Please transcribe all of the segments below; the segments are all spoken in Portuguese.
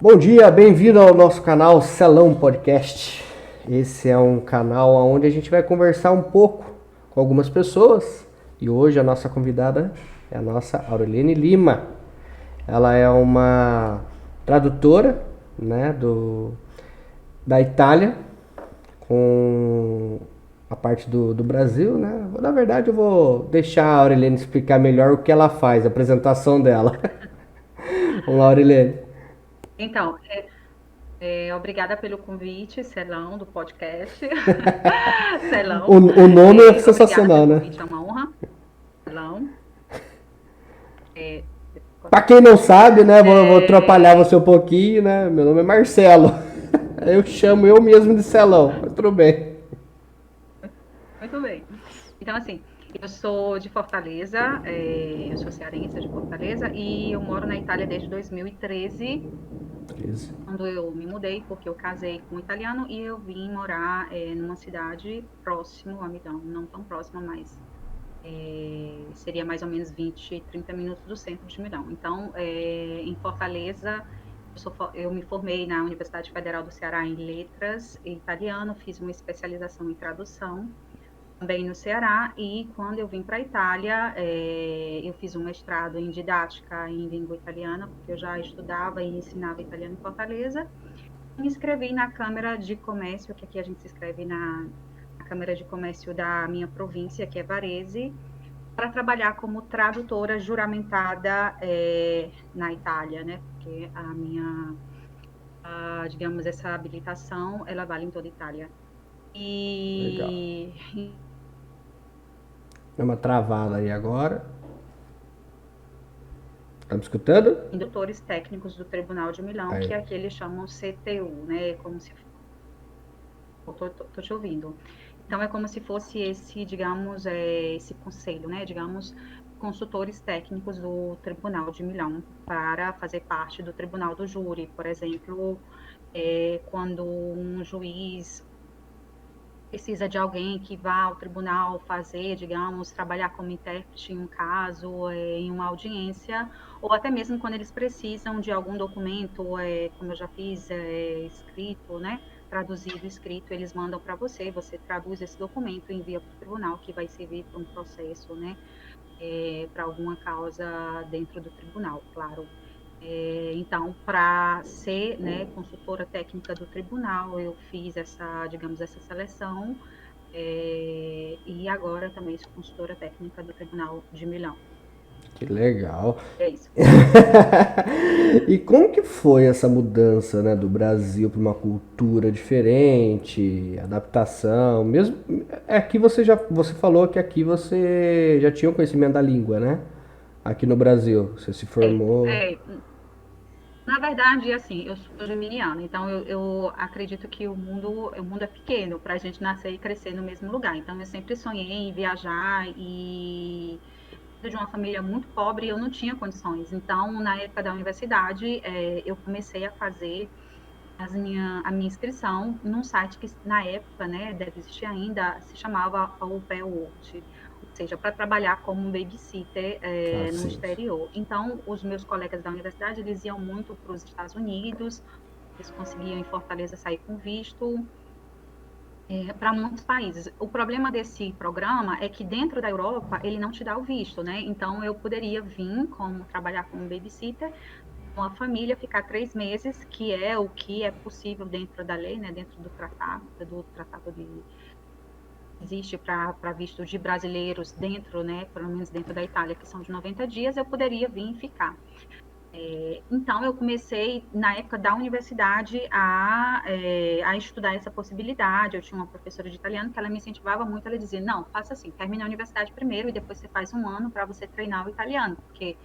Bom dia, bem-vindo ao nosso canal Celão Podcast. Esse é um canal onde a gente vai conversar um pouco com algumas pessoas e hoje a nossa convidada é a nossa Aureliane Lima. Ela é uma tradutora, né, da Itália com a parte do Brasil, né? Na verdade, eu vou deixar a Aureliane explicar melhor o que ela faz, a apresentação dela. Vamos lá, Aureliane. Então, obrigada pelo convite, Celão, do podcast. O, Celão, o nome é obrigada sensacional, pelo né? convite, é uma honra. Celão. É, Pra quem não sabe, né, vou atrapalhar é, você um pouquinho, né? Meu nome é Marcelo. Eu chamo eu mesmo de Celão, mas tudo bem. muito bem. Então, assim, eu sou de Fortaleza, eu sou cearense de Fortaleza e eu moro na Itália desde 2013, Isso. quando eu me mudei, porque eu casei com um italiano e eu vim morar numa cidade próximo a Milão, não tão próxima, mas seria mais ou menos 20, 30 minutos do centro de Milão. Então, em Fortaleza, eu me formei na Universidade Federal do Ceará em Letras e Italiano, fiz uma especialização em tradução também no Ceará, e quando eu vim para a Itália, eu fiz um mestrado em didática em língua italiana, porque eu já estudava e ensinava italiano em Fortaleza, e me inscrevi na Câmara de Comércio, que aqui a gente se inscreve na Câmara de Comércio da minha província, que é Varese, para trabalhar como tradutora juramentada na Itália, né? Porque digamos, essa habilitação, ela vale em toda a Itália. Legal. E Deu uma travada aí agora. Tá me escutando? em doutores técnicos do Tribunal de Milão, Aí. que aqui eles chamam CTU, né? Como se tô te ouvindo. Então é como se fosse esse, digamos, esse conselho, né? Digamos, consultores técnicos do Tribunal de Milão para fazer parte do Tribunal do Júri, por exemplo, quando um juiz precisa de alguém que vá ao tribunal fazer, digamos, trabalhar como intérprete em um caso, em uma audiência, ou até mesmo quando eles precisam de algum documento, como eu já fiz, escrito, né? Traduzido, escrito, eles mandam para você, você traduz esse documento e envia para o tribunal, que vai servir para um processo, né? Para alguma causa dentro do tribunal, claro. Então, para ser, né, consultora técnica do tribunal, eu fiz essa, digamos, essa seleção, e agora também sou consultora técnica do Tribunal de Milão. Que legal. É isso. E como que foi essa mudança, né, do Brasil para uma cultura diferente, adaptação, mesmo aqui você falou que aqui você já tinha o conhecimento da língua, né? Aqui no Brasil, você se formou. É, na verdade, assim, eu sou geminiana, então eu acredito que o mundo é pequeno para a gente nascer e crescer no mesmo lugar. Então, eu sempre sonhei em viajar e de uma família muito pobre, eu não tinha condições. Então, na época da universidade, eu comecei a fazer a minha inscrição num site que, na época, né, deve existir ainda, se chamava Au Pair World, ou seja, para trabalhar como um babysitter no Assim. exterior. Então, os meus colegas da universidade, eles iam muito para os Estados Unidos, eles conseguiam em Fortaleza sair com visto, para muitos países. O problema desse programa é que dentro da Europa ele não te dá o visto, né? Então eu poderia vir como trabalhar como babysitter, uma família ficar 3 meses, que é o que é possível dentro da lei, né? Dentro do tratado de existe para visto de brasileiros dentro, né? Pelo menos dentro da Itália, que são de 90 dias, eu poderia vir e ficar. Então, eu comecei, na época da universidade, a estudar essa possibilidade. Eu tinha uma professora de italiano que ela me incentivava muito. Ela dizia: não, faça assim, termine a universidade primeiro e depois você faz um ano para você treinar o italiano, porque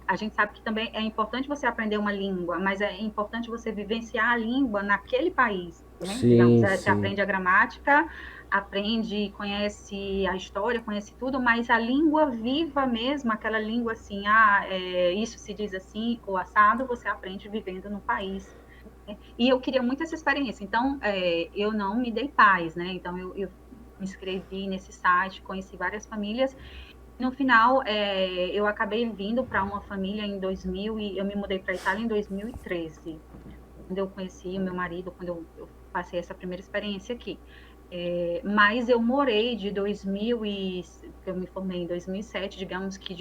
a gente sabe que também é importante você aprender uma língua, mas é importante você vivenciar a língua naquele país, né? Digamos, Sim, você sim. aprende a gramática, aprende, conhece a história, conhece tudo, mas a língua viva mesmo, aquela língua assim, isso se diz assim, ou assado, você aprende vivendo no país. Né? E eu queria muito essa experiência, então eu não me dei paz, né? Então eu me inscrevi nesse site, conheci várias famílias. No final, eu acabei vindo para uma família em 2000 e eu me mudei para a Itália em 2013. quando eu conheci o meu marido, quando eu passei essa primeira experiência aqui. Mas eu morei de 2000 e eu me formei em 2007, digamos que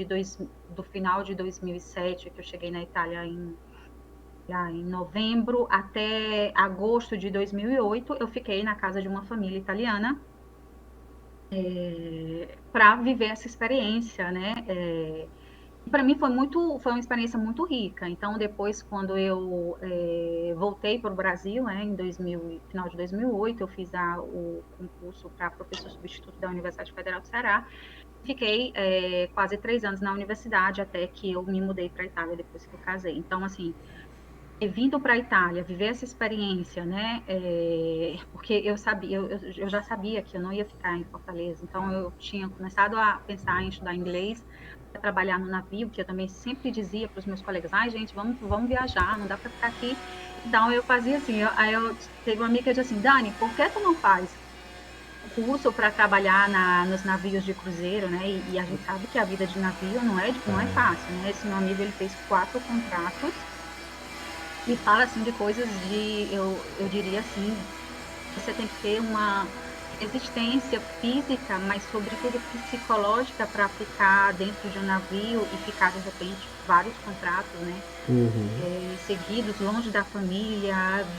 do final de 2007, que eu cheguei na Itália em novembro, até agosto de 2008, eu fiquei na casa de uma família italiana para viver essa experiência, né? Para mim foi uma experiência muito rica. Então, depois, quando eu voltei para o Brasil, em final de 2008, eu fiz o concurso para professor substituto da Universidade Federal do Ceará. Fiquei quase 3 anos na universidade, até que eu me mudei para a Itália depois que eu casei. Então, assim, vindo para a Itália, viver essa experiência, né? Porque eu já sabia que eu não ia ficar em Fortaleza, então eu tinha começado a pensar em estudar inglês, para trabalhar no navio, que eu também sempre dizia para os meus colegas, ai gente, vamos viajar, não dá para ficar aqui. Então eu fazia assim, aí eu teve uma amiga que disse assim, Dani, por que tu não faz curso para trabalhar nos navios de cruzeiro, né? E a gente sabe que a vida de navio não é fácil, né? Esse meu amigo ele fez 4 contratos e fala assim de coisas eu diria assim, você tem que ter uma resistência física, mas sobretudo psicológica para ficar dentro de um navio e ficar de repente vários contratos, né? Seguidos, longe da família,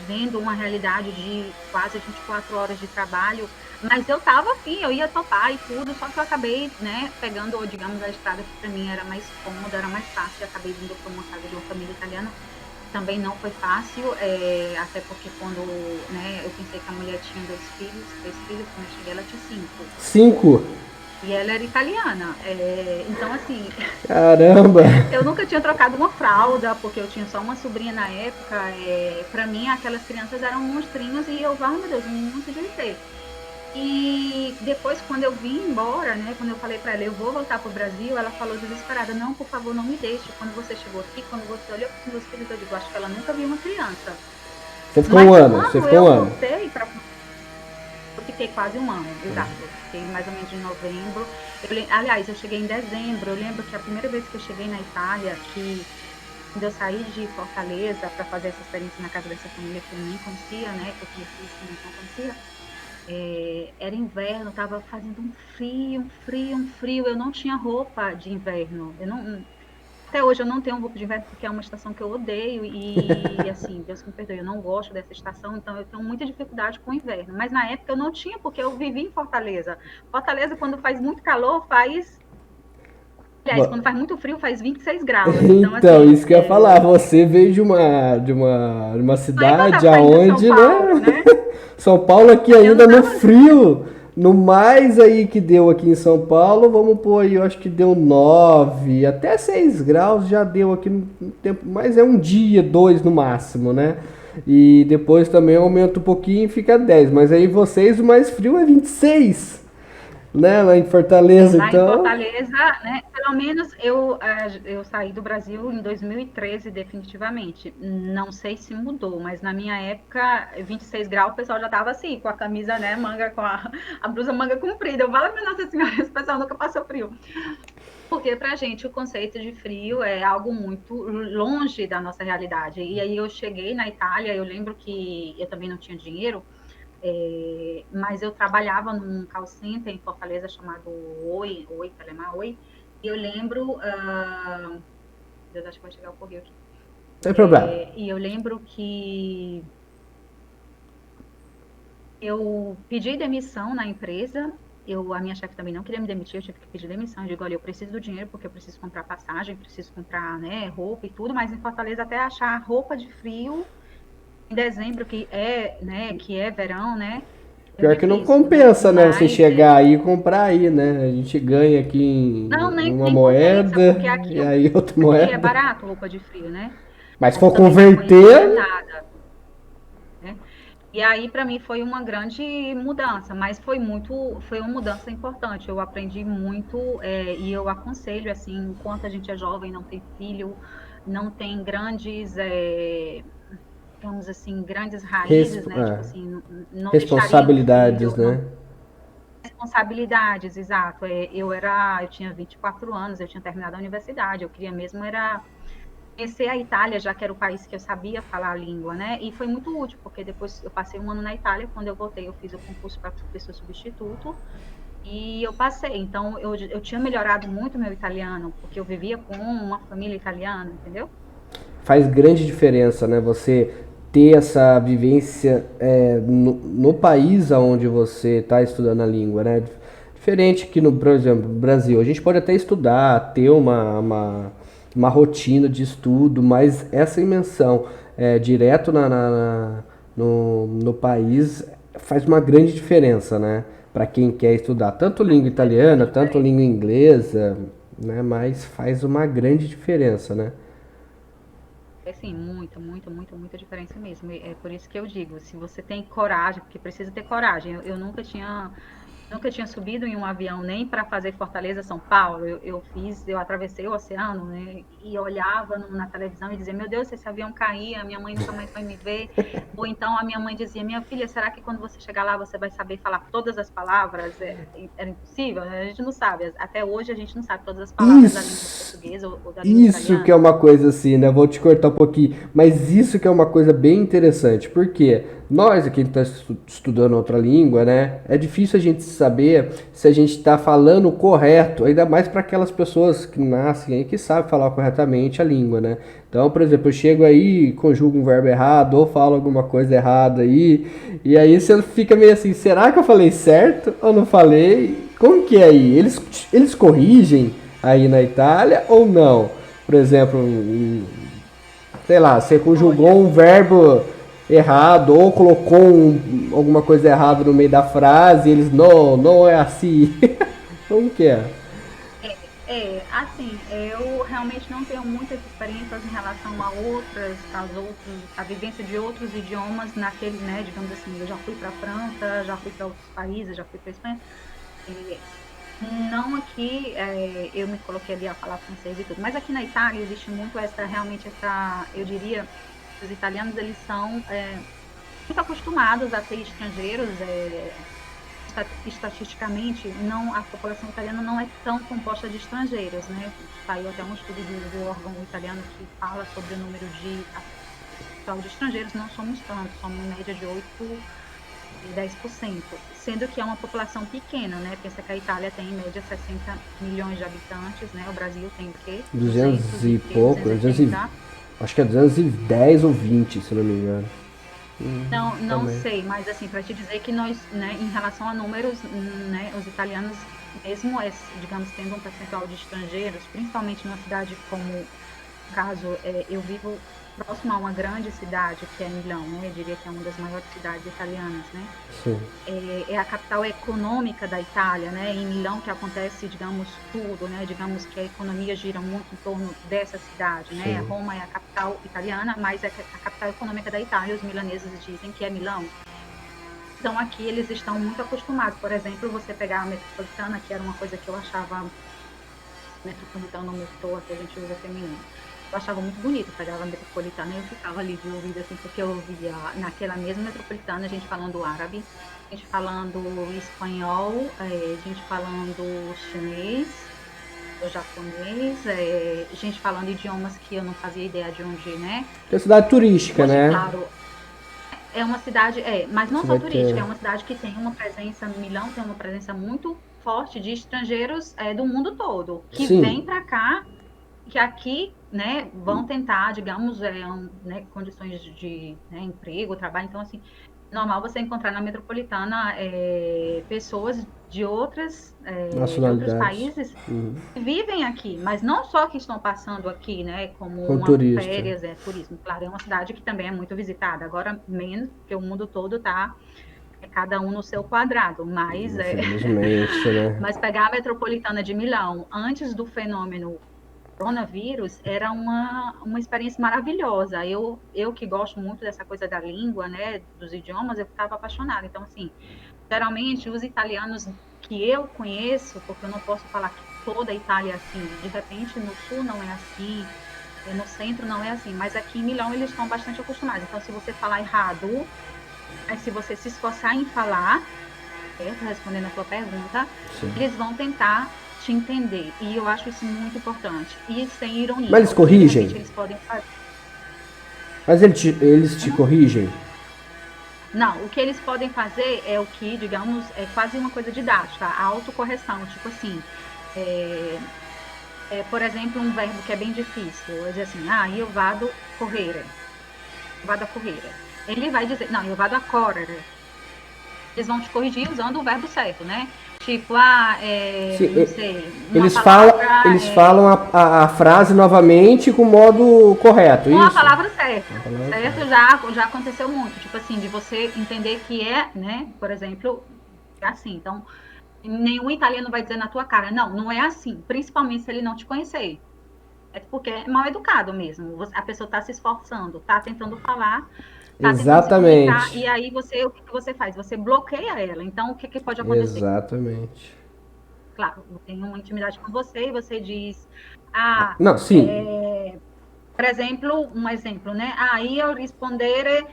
vendo uma realidade de quase 24 horas de trabalho, mas eu estava afim, eu ia topar e tudo, só que eu acabei, né, pegando, digamos, a estrada que para mim era mais cômoda, era mais fácil, eu acabei vindo para uma casa de uma família italiana. Também não foi fácil, até porque quando, né, eu pensei que a mulher tinha 3 filhos, quando eu cheguei ela tinha 5. 5? E ela era italiana. Então, assim, Caramba! eu nunca tinha trocado uma fralda, porque eu tinha só uma sobrinha na época. Para mim, aquelas crianças eram monstrinhos e eu, meu Deus, não podia ter. E depois, quando eu vim embora, né, quando eu falei para ela, eu vou voltar para o Brasil, ela falou desesperada, não, por favor, não me deixe. Quando você chegou aqui, quando você olhou para os meus filhos, eu digo, acho que ela nunca viu uma criança. Você ficou Mas um ano? Você quando ficou eu um ano? voltei para... Eu fiquei quase um ano, exato. Eu fiquei mais ou menos em novembro. Aliás, eu cheguei em dezembro. Eu lembro que a primeira vez que eu cheguei na Itália, que quando eu saí de Fortaleza para fazer essa experiência na casa dessa família que eu nem conhecia, né, que eu conheci, mas não conhecia, era inverno, estava fazendo um frio. Eu não tinha roupa de inverno. Até hoje eu não tenho roupa de inverno porque é uma estação que eu odeio e assim, Deus me perdoe, eu não gosto dessa estação, então eu tenho muita dificuldade com o inverno. Mas na época eu não tinha porque eu vivi em Fortaleza. Fortaleza, quando faz muito calor, aliás, quando faz muito frio, faz 26 graus. Então, Então, assim, isso que eu ia falar, você veio de uma não é que eu cidade estava saindo de São aonde, Paulo, né? né? São Paulo aqui Eu não ainda no estava. frio, no mais aí que deu aqui em São Paulo, vamos pôr aí, eu acho que deu 9 até 6 graus já deu aqui no tempo, mas é um dia, dois no máximo, né? E depois também aumenta um pouquinho e fica 10, mas aí vocês o mais frio é 26, né? Lá em Fortaleza, Lá em então. Fortaleza, né, pelo menos eu saí do Brasil em 2013, definitivamente. Não sei se mudou, mas na minha época, 26 graus, o pessoal já estava assim, com a camisa, né, manga, com a blusa manga comprida. Eu falo, minha Nossa Senhora, esse pessoal nunca passou frio. Porque pra gente o conceito de frio é algo muito longe da nossa realidade. E aí eu cheguei na Itália, eu lembro que eu também não tinha dinheiro, mas eu trabalhava num call center em Fortaleza chamado Oi, Telemar Oi, e eu lembro, Deus, acho que vai chegar o correio aqui, Não tem problema. e eu lembro que eu pedi demissão na empresa, a minha chefe também não queria me demitir, eu tive que pedir demissão, eu digo, olha, eu preciso do dinheiro porque eu preciso comprar passagem, preciso comprar, né, roupa e tudo, mas em Fortaleza até achar roupa de frio em dezembro, né, que é verão, né, é Pior que não difícil, né? compensa, né? Você Mas chegar aí e comprar aí, né? A gente ganha aqui não, em uma nem compensa, moeda porque aqui e aí outra é moeda. barato roupa de frio, né? Mas se Mas for também não conhecia converter, nada, né? E aí, para mim, foi uma grande mudança, mas foi uma mudança importante. Eu aprendi muito, e eu aconselho, assim, enquanto a gente é jovem, não tem filho, não tem grandes, digamos assim, grandes res- raízes, né? Tipo é, assim, não deixaria um responsabilidades, filho, não né? responsabilidades, exato. Eu tinha 24 anos, eu tinha terminado a universidade, eu queria mesmo era conhecer a Itália, já que era o país que eu sabia falar a língua, né? E foi muito útil, porque depois eu passei um ano na Itália, quando eu voltei, eu fiz o concurso para professor substituto e eu passei. Então, eu tinha melhorado muito meu italiano, porque eu vivia com uma família italiana, entendeu? Faz grande diferença, né? Você ter essa vivência no país onde você está estudando a língua, né? Diferente que, por exemplo, no Brasil, a gente pode até estudar, ter uma rotina de estudo, mas essa imensão direto no país faz uma grande diferença, né? Para quem quer estudar tanto língua É muito italiana, tanto diferente. língua inglesa, né? Mas faz uma grande diferença, né? É sim, muita diferença mesmo. E é por isso que eu digo, se você tem coragem, porque precisa ter coragem. Eu nunca tinha subido em um avião nem para fazer Fortaleza, São Paulo. Eu atravessei o oceano, né, e olhava na televisão e dizia: Meu Deus, se esse avião cair, a minha mãe nunca mais vai me ver. Ou então a minha mãe dizia: Minha filha, será que quando você chegar lá você vai saber falar todas as palavras? Era impossível, né? A gente não sabe. Até hoje a gente não sabe todas as palavras da língua Isso, portuguesa ou da língua isso que é italiana. uma coisa assim, né? Vou te cortar um pouquinho, mas isso que é uma coisa bem interessante, porque nós aqui que está estudando outra língua, né? É difícil a gente saber se a gente está falando correto, ainda mais para aquelas pessoas que nascem aí que sabem falar corretamente a língua, né? Então, por exemplo, eu chego aí, conjugo um verbo errado ou falo alguma coisa errada aí, e aí você fica meio assim, será que eu falei certo ou não falei? Como que é aí? Eles corrigem aí na Itália ou não? Por exemplo, sei lá, você conjugou Olha, um verbo errado ou colocou alguma coisa errada no meio da frase, e eles não é assim. Como que é? assim, eu realmente não tenho muitas experiências em relação a vivência de outros idiomas naquele, né, digamos assim, eu já fui para a França, já fui para outros países, já fui para a Espanha, e não aqui, eu me coloquei ali a falar francês e tudo, mas aqui na Itália existe muito realmente eu diria, os italianos, eles são muito acostumados a ter estrangeiros, estatisticamente, não, a população italiana não é tão composta de estrangeiros, né? Saiu até um estudo do órgão italiano que fala sobre o número de estrangeiros, não somos tantos, somos em média de 8 e 10%, sendo que é uma população pequena, né? Pensa que a Itália tem em média 60 milhões de habitantes, né? O Brasil tem o quê? 200 200 e e o quê? pouco, 280. acho que é 210 ou 20, se não me engano. Não Também. sei, mas assim, para te dizer que nós, né, em relação a números, né, os italianos, mesmo, digamos, tendo um percentual de estrangeiros, principalmente numa cidade como, no caso, eu vivo próximo a uma grande cidade, que é Milão, né, eu diria que é uma das maiores cidades italianas, né, Sim. é a capital econômica da Itália, né? Em Milão que acontece, digamos, tudo, né? Digamos que a economia gira muito em torno dessa cidade, né? Sim. Roma é a capital italiana, mas é a capital econômica da Itália. Os milaneses dizem que é Milão. Então aqui eles estão muito acostumados. Por exemplo, você pegar a metropolitana, que era uma coisa que eu achava metropolitana no metrô, que a gente usa feminino. Eu achava muito bonito, eu pegava a metropolitana e eu ficava ali de ouvido, assim, porque eu ouvia naquela mesma metropolitana a gente falando árabe, a gente falando espanhol, gente falando chinês, o japonês, gente falando idiomas que eu não fazia ideia de onde, né? É cidade turística, Hoje, né? claro, é uma cidade, mas não Você só vai turística, ter. é uma cidade que tem uma presença, Milão tem uma presença muito forte de estrangeiros do mundo todo, que Sim. vêm para cá, que aqui, né, vão tentar, digamos, né, condições de né, emprego, trabalho. Então, assim, normal você encontrar na metropolitana pessoas de outros Nacionalidades. países que vivem aqui, mas não só que estão passando aqui, né, como Com uma turista. férias, turismo. Claro, é uma cidade que também é muito visitada. Agora, menos, porque o mundo todo está cada um no seu quadrado, mas Infelizmente, né? mas pegar a metropolitana de Milão antes do fenômeno coronavírus era uma experiência maravilhosa. Eu que gosto muito dessa coisa da língua, né, dos idiomas, eu ficava apaixonada. Então, assim, geralmente os italianos que eu conheço, porque eu não posso falar que toda a Itália é assim, de repente no sul não é assim, no centro não é assim, mas aqui em Milão eles estão bastante acostumados. Então, se você falar errado, mas se você se esforçar em falar, certo, respondendo a tua pergunta, Sim. eles vão tentar te entender. E eu acho isso muito importante. E sem ironia. Mas eles O que corrigem? realmente eles podem fazer. Mas eles te corrigem? Não, o que eles podem fazer é o que, digamos, é quase uma coisa didática, a autocorreção. Tipo assim, por exemplo, um verbo que é bem difícil. Eu dizer assim, io vado correre. Vado a correre. Ele vai dizer, não, eu vado a correre. Eles vão te corrigir usando o verbo certo, né? Tipo, Sim, não sei, uma eles palavra. eles falam a frase novamente com o modo correto, Com a isso? palavra certa, A palavra certo? correta. Já aconteceu muito, tipo assim, de você entender que né? Por exemplo, é assim. Então, nenhum italiano vai dizer na tua cara, não é assim, principalmente se ele não te conhecer. É porque é mal educado mesmo. A pessoa está se esforçando, está tentando falar, está tentando se comunicar, e Exatamente. aí o que você faz? Você bloqueia ela. Então, o que pode acontecer? Exatamente. Claro, eu tenho uma intimidade com você e você diz, Não, sim. por exemplo, um exemplo, né? Io rispondere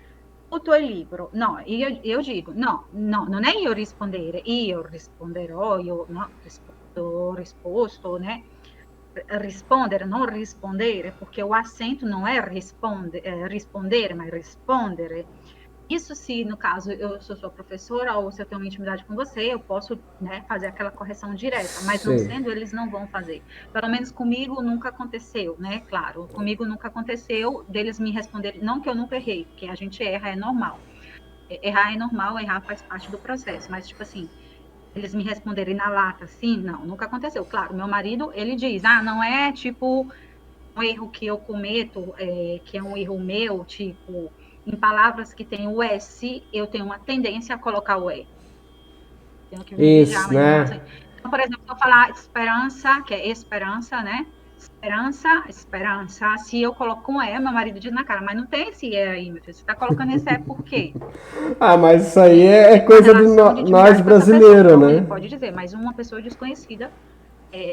tutto il libro. No, io digo, no, non è io rispondere, io risponderò, io no, risposto, né? Rispondere, non rispondere, porque o acento não é responder, mas respondere. Isso se, no caso, eu sou sua professora ou se eu tenho uma intimidade com você, eu posso, né, fazer aquela correção direta, mas não Sim. sendo, eles não vão fazer. Pelo menos comigo nunca aconteceu, né? Claro, comigo nunca aconteceu deles me responderem, não que eu nunca errei, porque a gente erra, é normal. Errar é normal, errar faz parte do processo, mas tipo assim, eles me responderem na lata, assim, não, nunca aconteceu. Claro, meu marido, ele diz, não é tipo um erro que eu cometo, que é um erro meu, tipo, em palavras que tem o S, eu tenho uma tendência a colocar o E. Tenho que me vigiar Isso, em relação a né? isso. Então, por exemplo, se eu falar esperança, que é esperança, né? Esperança. Se eu coloco um E, meu marido diz na cara, mas não tem esse E aí, meu filho. Você está colocando esse E por quê? Ah, mas isso aí Entende? Eu é tive uma coisa de relação de nós intimidade com essa pessoa. brasileiros, Então, ele né? pode dizer, mas uma pessoa desconhecida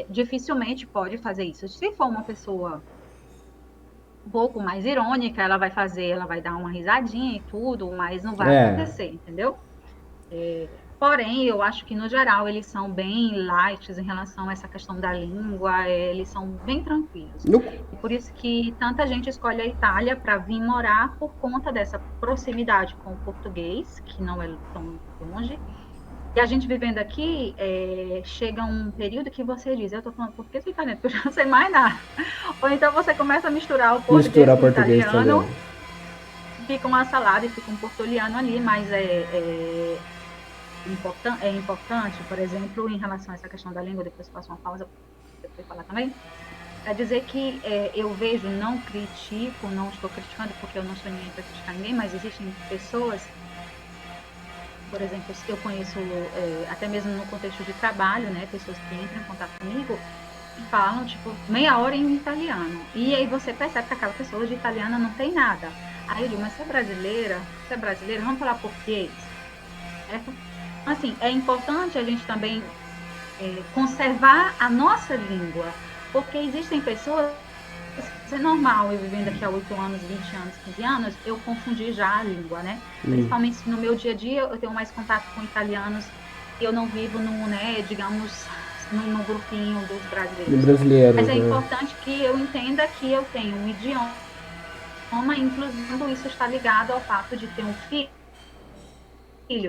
dificilmente pode fazer isso. Se for uma pessoa um pouco mais irônica, ela vai dar uma risadinha e tudo, mas não vai É. acontecer, entendeu? Porém, eu acho que no geral eles são bem light em relação a essa questão da língua, eles são bem tranquilos. No, E por isso que tanta gente escolhe a Itália para vir morar por conta dessa proximidade com o português, que não é tão longe. E a gente vivendo aqui, chega um período que você diz, eu estou falando português ou italiano, porque eu já não sei mais nada. Ou então você começa a misturar o português misturar com o português e italiano, italiano. fica uma salada e fica um portoliano ali, mas é importante, por exemplo, em relação a essa questão da língua, depois faço uma pausa para você falar também, é dizer que eu vejo, não critico, não estou criticando, porque eu não sou ninguém para criticar ninguém, mas existem pessoas, por exemplo, eu conheço, até mesmo no contexto de trabalho, né, pessoas que entram em contato comigo e falam, tipo, meia hora em italiano. E aí você percebe que aquela pessoa de italiana não tem nada. Aí eu digo, mas você é brasileira? Você é brasileira? Vamos falar português? Certo? Assim, é importante a gente também conservar a nossa língua, porque existem pessoas, isso é normal, eu vivendo aqui há 8 anos, 20 anos, 15 anos, eu confundi já a língua, né? Principalmente no meu dia a dia, eu tenho mais contato com italianos e eu não vivo no, né, digamos, no grupinho dos De brasileiros. Mas brasileiros, é né? importante que eu entenda que eu tenho um idioma, inclusive isso está ligado ao fato de ter um filho,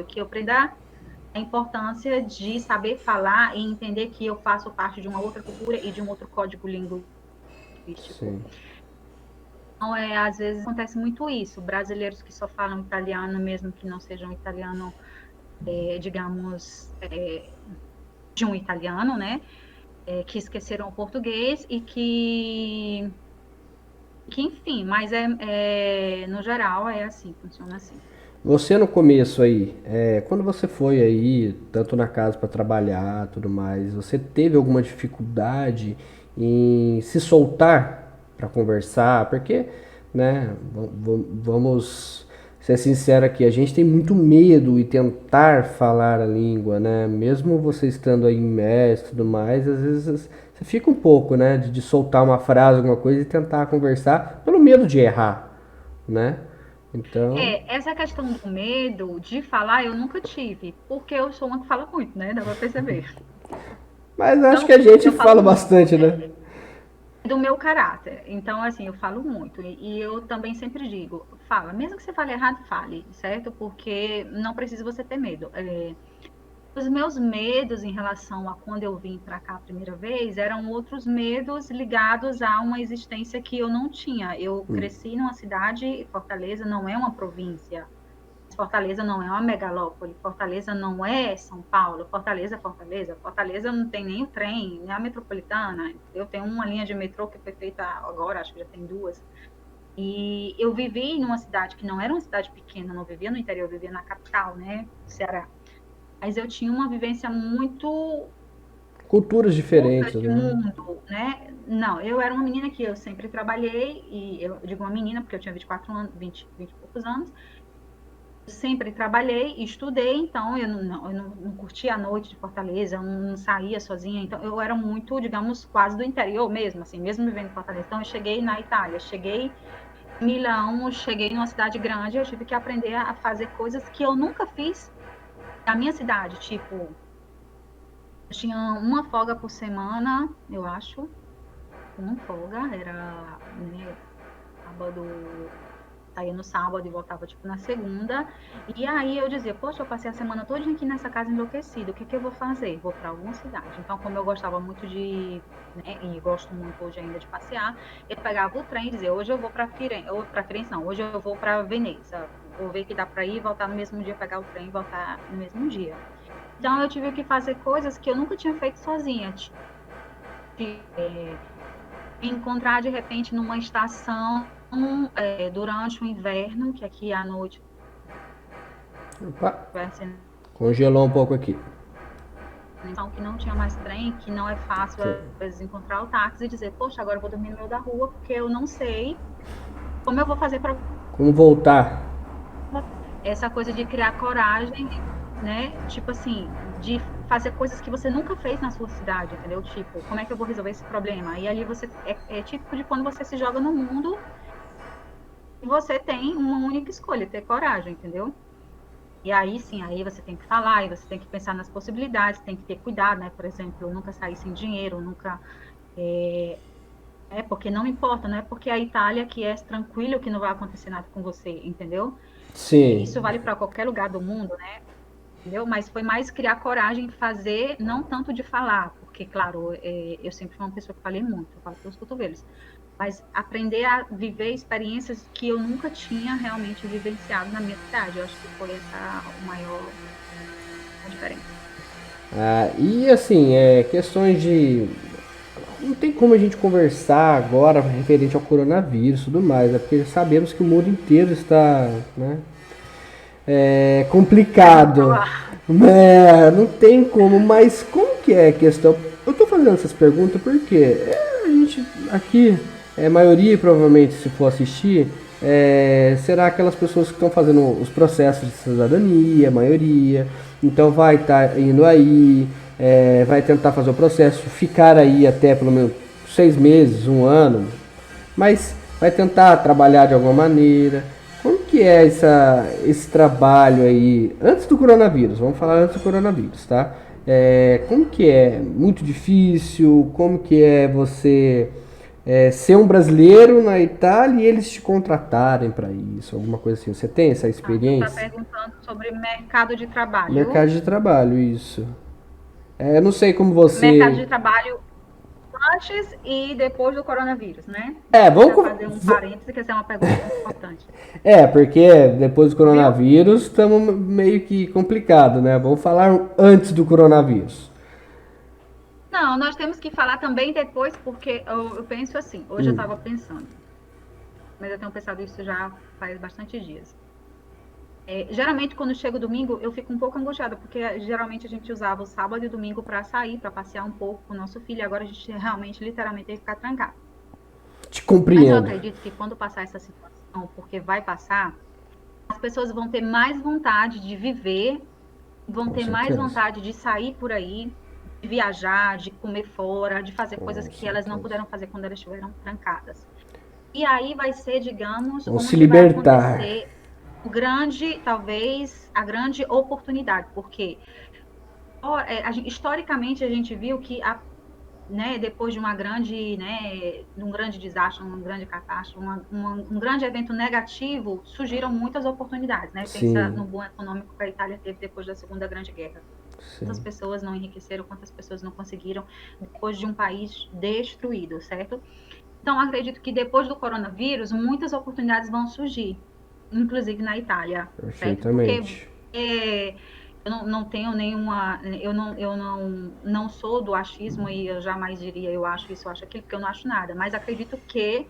que eu aprenda a importância de saber falar e entender que eu faço parte de uma outra cultura e de um outro código linguístico. Sim. Então, às vezes acontece muito isso, brasileiros que só falam italiano, mesmo que não sejam italiano, digamos, de um italiano, né? Que esqueceram o português e enfim, mas no geral é assim, funciona assim. Você no começo aí, quando você foi aí, tanto na casa para trabalhar, tudo mais, você teve alguma dificuldade em se soltar para conversar? Porque, né, vamos ser sinceros aqui, a gente tem muito medo e tentar falar a língua, né? Mesmo você estando aí imerso e tudo mais, às vezes você fica um pouco, né, de soltar uma frase, alguma coisa e tentar conversar pelo medo de errar, né? Então, Essa questão do medo de falar eu nunca tive, porque eu sou uma que fala muito, né? Dá pra perceber. Mas acho Então, que a gente eu falo fala muito, bastante, né? do meu caráter. Então, assim, eu falo muito. E eu também sempre digo, fala, mesmo que você fale errado, fale, certo? Porque não precisa você ter medo. Os meus medos em relação a quando eu vim para cá a primeira vez eram outros medos ligados a uma existência que eu não tinha. Eu cresci numa cidade, Fortaleza não é uma província. Fortaleza não é uma megalópole, Fortaleza não é São Paulo, Fortaleza é Fortaleza, Fortaleza não tem nem o trem, nem a metropolitana, eu tenho uma linha de metrô que foi feita agora, acho que já tem duas, e eu vivi numa cidade que não era uma cidade pequena, não vivia no interior, eu vivia na capital, né, Ceará, mas eu tinha uma vivência muito Culturas outra diferentes, de né? mundo, né, não, eu era uma menina que eu sempre trabalhei, e eu digo uma menina porque eu tinha 24 anos, 20 e poucos anos, sempre trabalhei e estudei, então eu não curtia a noite de Fortaleza, eu não saía sozinha, então eu era muito, digamos, quase do interior mesmo, assim, mesmo vivendo em Fortaleza. Então eu cheguei na Itália, cheguei em Milão, cheguei numa cidade grande, eu tive que aprender a fazer coisas que eu nunca fiz na minha cidade, tipo, eu tinha uma folga por semana, eu acho, uma folga, era, né, sábado, saía no sábado e voltava, tipo, na segunda. E aí eu dizia, poxa, eu passei a semana toda aqui nessa casa enlouquecida, o que é que eu vou fazer? Vou para alguma cidade. Então, como eu gostava muito de, né, e gosto muito hoje ainda de passear, eu pegava o trem e dizia, hoje eu vou para Firenze, ou para Firenze não, hoje eu vou para Veneza. Vou ver que dá para ir, voltar no mesmo dia, pegar o trem e voltar no mesmo dia. Então, eu tive que fazer coisas que eu nunca tinha feito sozinha. Encontrar, de repente, numa estação durante o inverno, que aqui à noite Opa, vai ser congelou um pouco aqui. então, que não tinha mais trem, que não é fácil, às vezes, encontrar o táxi e dizer, poxa, agora eu vou dormir no meio da rua, porque eu não sei como eu vou fazer para Como voltar? essa coisa de criar coragem, né? Tipo assim, de fazer coisas que você nunca fez na sua cidade, entendeu? Tipo, como é que eu vou resolver esse problema? E ali você é típico de quando você se joga no mundo e você tem uma única escolha, ter coragem, entendeu? E aí sim, aí você tem que falar, aí você tem que pensar nas possibilidades, tem que ter cuidado, né? Por exemplo, eu nunca sair sem dinheiro, nunca. Porque não importa, não é porque a Itália que é tranquilo que não vai acontecer nada com você, entendeu? Sim. Isso vale para qualquer lugar do mundo, né? Entendeu? Mas foi mais criar coragem em fazer, não tanto de falar, porque, claro, eu sempre fui uma pessoa que falei muito, eu falo pelos cotovelos, mas aprender a viver experiências que eu nunca tinha realmente vivenciado na minha cidade. Eu acho que foi essa o maior a diferença. Ah, e assim, questões de. Não tem como a gente conversar agora referente ao coronavírus e tudo mais, né? Porque sabemos que o mundo inteiro está, né, complicado. Controlar. Não tem como, mas como que é a questão? Eu tô fazendo essas perguntas porque a gente aqui, a maioria provavelmente se for assistir, será aquelas pessoas que estão fazendo os processos de cidadania, a maioria, então vai estar indo aí, vai tentar fazer o processo, ficar aí até pelo menos 6 meses, um ano, mas vai tentar trabalhar de alguma maneira. Como que é esse trabalho aí, antes do coronavírus, vamos falar antes do coronavírus, tá? Como que é? Muito difícil? Como que é você ser um brasileiro na Itália e eles te contratarem para isso? Alguma coisa assim, você tem essa Tu está experiência? perguntando sobre mercado de trabalho. Mercado de trabalho, isso. Eu não sei como Mercado você... de trabalho antes e depois do coronavírus, né? Vou Vamos... já fazer um parêntese, que essa é uma pergunta muito importante. Porque depois do Viu? coronavírus estamos meio que complicado, né? Vamos falar antes do coronavírus. Não, nós temos que falar também depois, porque eu penso assim, hoje eu estava pensando, mas eu tenho pensado isso já faz bastante dias. Geralmente, quando chega o domingo, eu fico um pouco angustiada, porque geralmente a gente usava o sábado e o domingo para sair, para passear um pouco com o nosso filho, e agora a gente realmente, literalmente, tem que ficar trancado. Te Mas eu compreendo. acredito que quando passar essa situação, porque vai passar, as pessoas vão ter mais vontade de viver, vão Com ter mais certeza. vontade de sair por aí, de viajar, de comer fora, de fazer coisas Com que elas não certeza. puderam fazer quando elas estiveram trancadas. E aí vai ser, digamos, Vão se onde vai libertar. acontecer talvez, a grande oportunidade, porque historicamente a gente viu que né, depois de uma grande, né, de um grande desastre, uma grande catástrofe, um grande evento negativo, surgiram muitas oportunidades, né? Pensa Sim, no boom econômico que a Itália teve depois da Segunda Grande Guerra. Quantas sim. pessoas não enriqueceram, quantas pessoas não conseguiram depois de um país destruído, certo? Então, acredito que depois do coronavírus, muitas oportunidades vão surgir, inclusive na Itália, certo? Porque Perfeitamente. é, eu não tenho nenhuma, eu não sou do achismo e eu jamais diria eu acho isso, eu acho aquilo, porque eu não acho nada, mas acredito que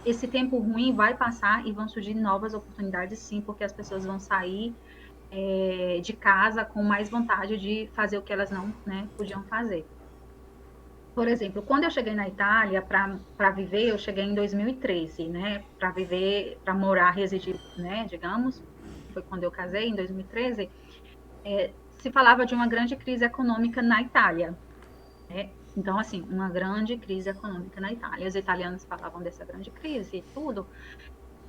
esse tempo ruim vai passar e vão surgir novas oportunidades, sim, porque as pessoas vão sair de casa com mais vontade de fazer o que elas não, né, podiam fazer. Por exemplo, quando eu cheguei na Itália para viver, eu cheguei em 2013, né? Para viver, para morar, residir, né? Digamos, foi quando eu casei, em 2013. Se falava de uma grande crise econômica na Itália, né? Então, assim, uma grande crise econômica na Itália. Os italianos falavam dessa grande crise e tudo.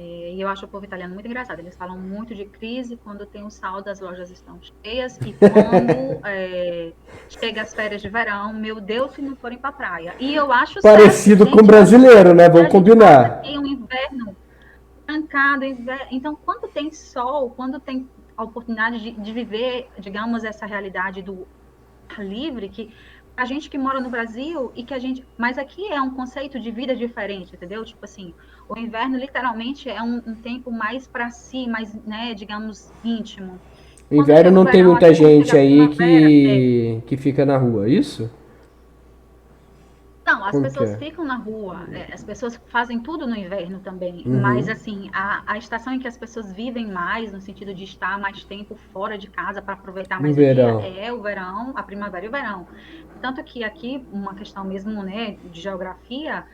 E eu acho o povo italiano muito engraçado. Eles falam muito de crise quando tem o saldo, as lojas estão cheias e quando chega as férias de verão, meu Deus, se não forem para a praia. E eu acho certo, Parecido com gente, olha brasileiro, só, né? e Vamos a gente passa combinar. aqui um inverno trancado. Então, quando tem sol, quando tem a oportunidade de viver, digamos, essa realidade do ar livre, que a gente que mora no Brasil e que a gente. Mas aqui é um conceito de vida diferente, entendeu? Tipo assim, o inverno literalmente é um tempo mais para si, mais, né, digamos, íntimo. No Quando inverno chega o não tem verão, muita até quando gente chega a aí primavera, que fica na rua, isso? não, as Como que pessoas é? ficam na rua, as pessoas fazem tudo no inverno também, mas Uhum. assim, a estação em que as pessoas vivem mais, no sentido de estar mais tempo fora de casa para aproveitar No mais o dia, verão. é o verão, a primavera e o verão. Tanto que aqui, uma questão mesmo, né, de geografia,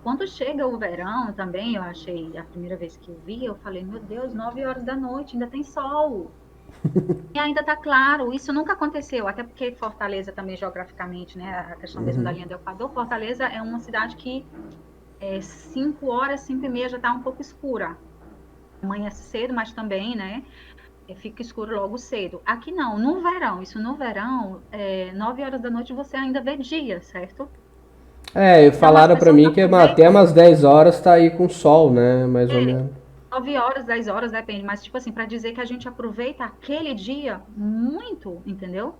quando chega o verão também, eu achei, a primeira vez que eu vi, eu falei, meu Deus, 9 horas da noite, ainda tem sol. E ainda está claro, isso nunca aconteceu, até porque Fortaleza também geograficamente, né, a questão mesmo da Uhum. linha do Equador, Fortaleza é uma cidade que 5 horas, 5h30 já está um pouco escura. Amanhece cedo, mas também, né, fica escuro logo cedo. Aqui não, no verão, isso no verão, 9 horas da noite você ainda vê dia, certo? É, Então as falaram pra pessoas mim que até aproveitam umas 10 horas tá aí com sol, né? Mais ou menos. 9 horas, 10 horas, depende, mas tipo assim, para dizer que a gente aproveita aquele dia muito, entendeu?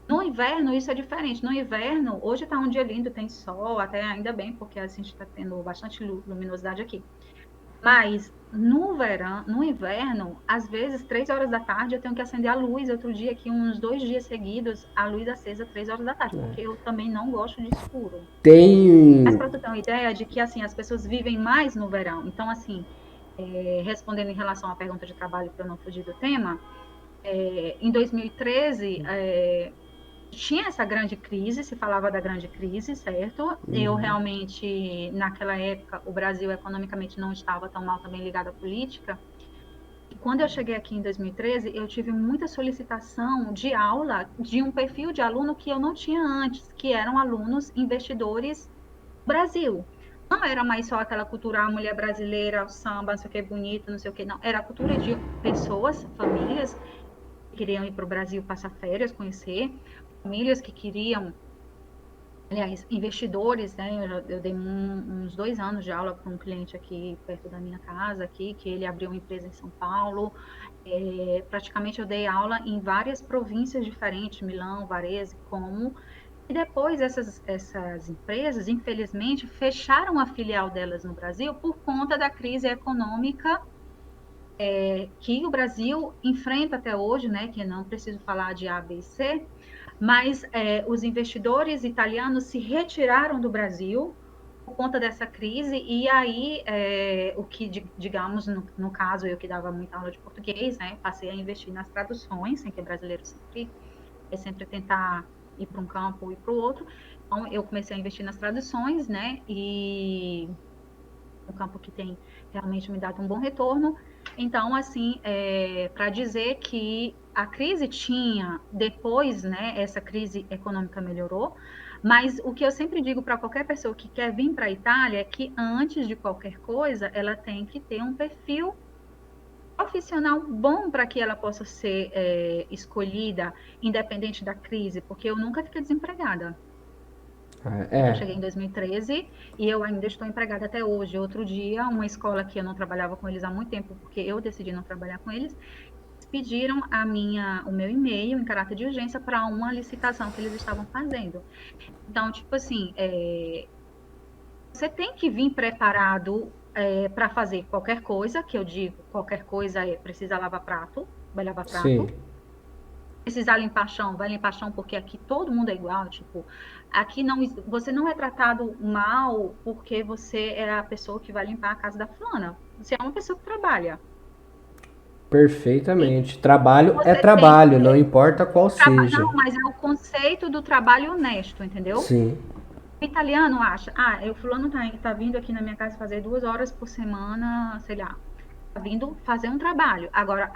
No inverno, isso é diferente. No inverno, hoje está um dia lindo, tem sol, até ainda bem, porque a gente está tendo bastante luminosidade aqui. Mas no verão, no inverno, às vezes, 3 horas da tarde, eu tenho que acender a luz. Outro dia, aqui, uns 2 dias seguidos, a luz acesa 3 horas da tarde, porque eu também não gosto de escuro. Mas Tem. para tu ter uma ideia de que assim as pessoas vivem mais no verão. Então, assim, respondendo em relação à pergunta de trabalho para eu não fugir do tema, em 2013, tinha essa grande crise, se falava da grande crise, certo? Eu realmente, naquela época, o Brasil economicamente não estava tão mal também ligado à política. E quando eu cheguei aqui em 2013, eu tive muita solicitação de aula de um perfil de aluno que eu não tinha antes, que eram alunos investidores do Brasil. Não era mais só aquela cultura, a mulher brasileira, o samba, não sei o que, bonito, não sei o que, não. Era a cultura de pessoas, famílias, que queriam ir para o Brasil passar férias, conhecer, famílias que queriam, aliás, investidores, né? Eu dei uns 2 anos de aula para um cliente aqui perto da minha casa, aqui, que ele abriu uma empresa em São Paulo. Praticamente eu dei aula em várias províncias diferentes, Milão, Varese, Como. E depois essas empresas, infelizmente, fecharam a filial delas no Brasil por conta da crise econômica que o Brasil enfrenta até hoje, né? Que não preciso falar de A, B e C, mas os investidores italianos se retiraram do Brasil por conta dessa crise, e aí o que, digamos, no caso, eu que dava muita aula de português, né, passei a investir nas traduções, sem que brasileiro sempre tentar ir para um campo e para o outro, então eu comecei a investir nas traduções, né, e um campo que tem realmente me dado um bom retorno. Então, assim, para dizer que a crise tinha, depois, né, essa crise econômica melhorou, mas o que eu sempre digo para qualquer pessoa que quer vir para a Itália é que antes de qualquer coisa, ela tem que ter um perfil profissional bom para que ela possa ser escolhida, independente da crise, porque eu nunca fiquei desempregada. Eu É, cheguei em 2013 e eu ainda estou empregada até hoje. Outro dia, uma escola que eu não trabalhava com eles há muito tempo, porque eu decidi não trabalhar com eles, pediram o meu e-mail em caráter de urgência para uma licitação que eles estavam fazendo. Então, tipo assim, você tem que vir preparado para fazer qualquer coisa, que eu digo, qualquer coisa precisa lavar prato, vai lavar sim. prato. Precisar limpar chão, vai limpar chão, porque aqui todo mundo é igual, tipo, aqui não, você não é tratado mal porque você é a pessoa que vai limpar a casa da fulana. Você é uma pessoa que trabalha. E Perfeitamente. Trabalho é você tem trabalho, não importa qual seja. não, mas é o conceito do trabalho honesto, entendeu? Sim. O italiano acha, o fulano tá vindo aqui na minha casa fazer 2 horas por semana, sei lá, tá vindo fazer um trabalho. Agora,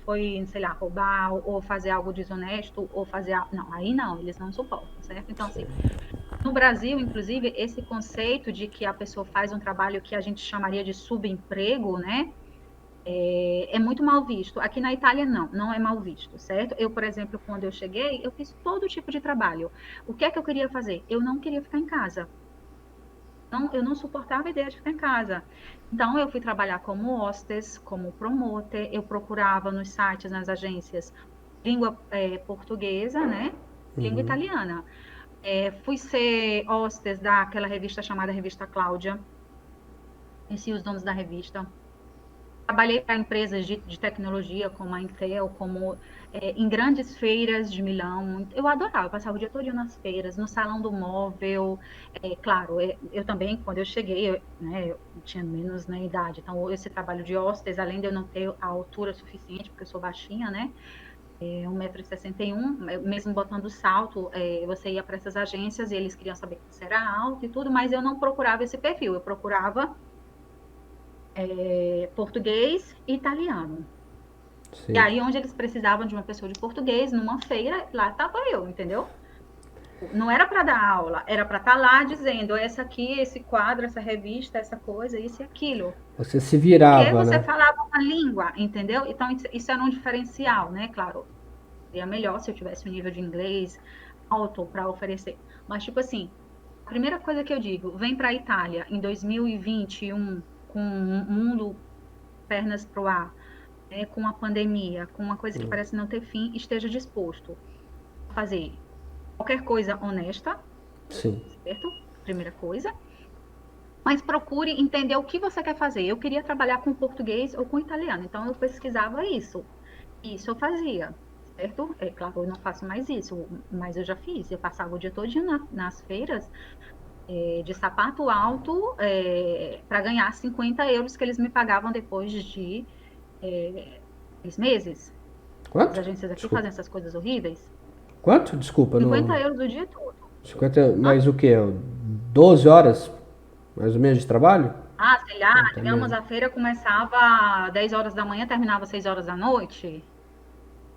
foi, sei lá, roubar ou fazer algo desonesto ou fazer, não, aí não, eles não suportam, certo? Então, assim, no Brasil, inclusive, esse conceito de que a pessoa faz um trabalho que a gente chamaria de subemprego, né? É muito mal visto. Aqui na Itália, não, não é mal visto, certo? Eu, por exemplo, quando eu cheguei, eu fiz todo tipo de trabalho. O que é que eu queria fazer? Eu não queria ficar em casa. Não, eu não suportava a ideia de ficar em casa. Então, eu fui trabalhar como hostess, como promoter, eu procurava nos sites, nas agências, língua portuguesa, né? Língua italiana. Fui ser hostess daquela revista chamada Revista Cláudia. Conheci os donos da revista. Trabalhei para empresas de tecnologia, como a Intel, como em grandes feiras de Milão. Eu adorava, passava o dia todo nas feiras, no salão do móvel. Claro, eu também, quando eu cheguei, eu tinha menos na idade. Então, esse trabalho de hostess, além de eu não ter a altura suficiente, porque eu sou baixinha, né? 1,61 m, mesmo botando salto, você ia para essas agências e eles queriam saber que você era alto e tudo, mas eu não procurava esse perfil, eu procurava português e italiano. E Sim. aí, onde eles precisavam de uma pessoa de português, numa feira, lá estava eu, entendeu? Não era para dar aula, era para estar lá dizendo essa aqui, esse quadro, essa revista, essa coisa, isso e aquilo. Você se Porque virava, você né? falava uma língua, entendeu? Então, isso era um diferencial, né? Claro, seria melhor se eu tivesse um nível de inglês alto para oferecer. Mas, tipo assim, a primeira coisa que eu digo, vem para a Itália em 2021, com um mundo pernas pro ar, né, com a pandemia, com uma coisa que parece não ter fim, esteja disposto a fazer qualquer coisa honesta, Sim. certo? Primeira coisa. Mas procure entender o que você quer fazer. Eu queria trabalhar com português ou com italiano, então eu pesquisava isso. Isso eu fazia, certo? É claro, eu não faço mais isso, mas eu já fiz. Eu passava o dia todo nas feiras de sapato alto para ganhar 50 euros que eles me pagavam depois de 6 meses. As Quanto? agências aqui Desculpa. fazem essas coisas horríveis. Quanto? Desculpa, 50 não. euros o dia todo. 50, Hã? mais o quê? 12 horas mais ou menos de trabalho? Sei lá, Até digamos, mesmo. a feira começava às 10 horas da manhã, terminava às 6 horas da noite.